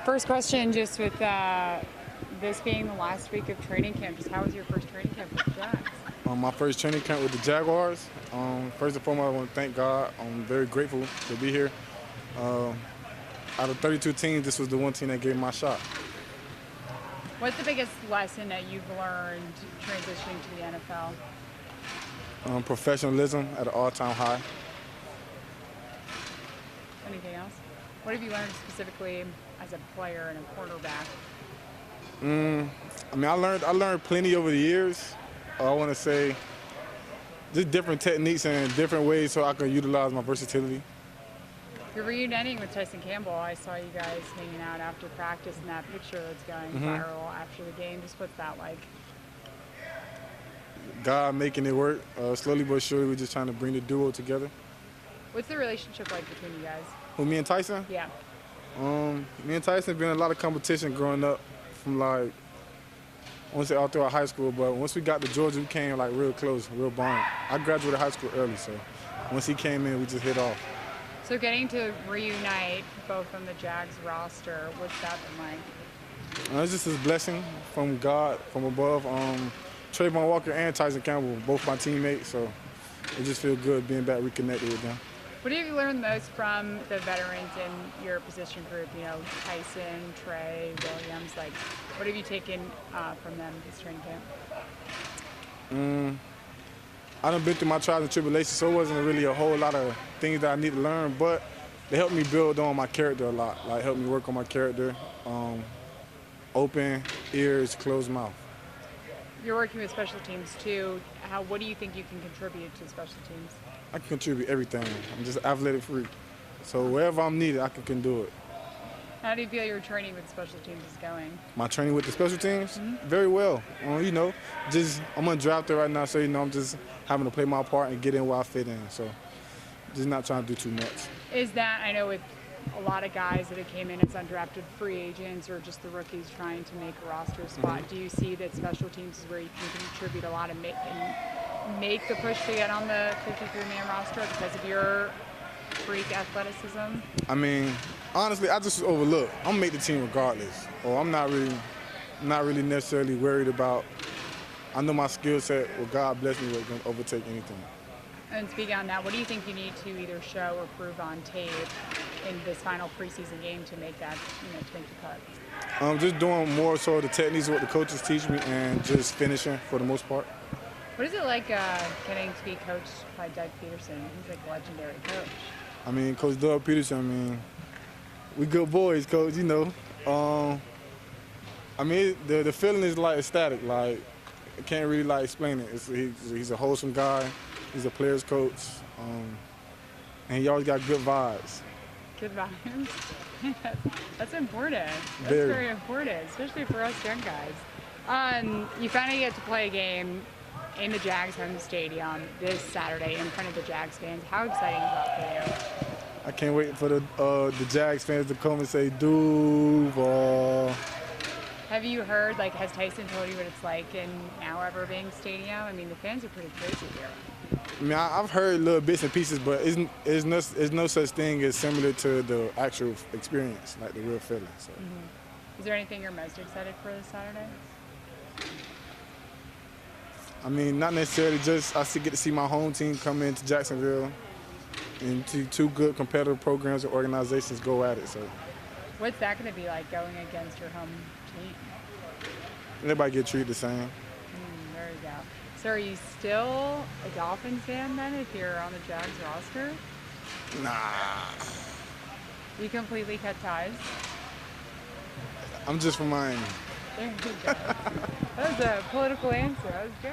First question, just with this being the last week of training camp, just how was your first training camp with the Jags? My first training camp with the Jaguars. First and foremost, I want to thank God. I'm very grateful to be here. Out of 32 teams, this was the one team that gave me my shot. What's the biggest lesson that you've learned transitioning to the NFL? Professionalism at an all-time high. Anything else? What have you learned specifically as a player and a quarterback? I learned plenty over the years. I want to say just different techniques and different ways so I can utilize my versatility. You're reuniting with Tyson Campbell. I saw you guys hanging out after practice in that picture that's going viral after the game. Just what's that like? God making it work. Slowly but surely, we're just trying to bring the duo together. What's the relationship like between you guys? Who, me and Tyson? Yeah. Me and Tyson been in a lot of competition growing up from like, I won't say all throughout high school, but once we got to Georgia, we came like real close, real bond. I graduated high school early, so once he came in, we just hit off. So getting to reunite both on the Jags roster, what's that been like? It's just a blessing from God, from above. Trayvon Walker and Tyson Campbell, both my teammates, so it just feels good being back reconnected with them. What have you learned most from the veterans in your position group? You know, Tyson, Trey, Williams. Like, what have you taken from them this training camp? I done been through my trials and tribulations, so it wasn't really a whole lot of things that I need to learn, but they helped me build on my character a lot. Like, helped me work on my character. Open ears, closed mouth. You're working with special teams too. What do you think you can contribute to special teams? I can contribute everything. I'm just an athletic freak. So wherever I'm needed, I can do it. How do you feel your training with special teams is going? My training with the special teams? Very well. Just I'm undrafted right now, so I'm just having to play my part and get in where I fit in. So just not trying to do too much. Is that, I know with a lot of guys that have came in as undrafted free agents or just the rookies trying to make a roster spot, do you see that special teams is where you can contribute a lot and make the push to get on the 53-man roster because of your freak athleticism? I mean, honestly, I just overlook. I'm gonna make the team regardless, or I'm not really necessarily worried about. I know my skill set, what God bless me with, gonna overtake anything. And speaking on that, what do you think you need to either show or prove on tape in this final preseason game to make that, to make the cut? Just doing more so the techniques of what the coaches teach me and just finishing for the most part. What is it like getting to be coached by Doug Peterson? He's like a legendary coach. I mean, Coach Doug Peterson, we good boys, Coach, the feeling is like ecstatic. Like, I can't really explain it. He's a wholesome guy. He's a player's coach. And he always got good vibes. Good vibes? That's important. That's very important, especially for us young guys. You finally get to play a game in the Jags home stadium this Saturday in front of the Jags fans. How exciting is that for you? I can't wait for the Jags fans to come and say, Duval. Have you heard, has Tyson told you what it's like in now Everbank Stadium? I mean, the fans are pretty crazy here. I've heard little bits and pieces, but it's no such thing as similar to the actual experience, like the real feeling. So. Is there anything you're most excited for this Saturday? Not necessarily. Just I get to see my home team come into Jacksonville and two good competitive programs and organizations go at it. So. What's that going to be like going against your home team? Everybody get treated the same. There you go. So are you still a Dolphins fan then if you're on the Jags roster? Nah. You completely cut ties? I'm just from Miami. There you go. That was a political answer. That was good.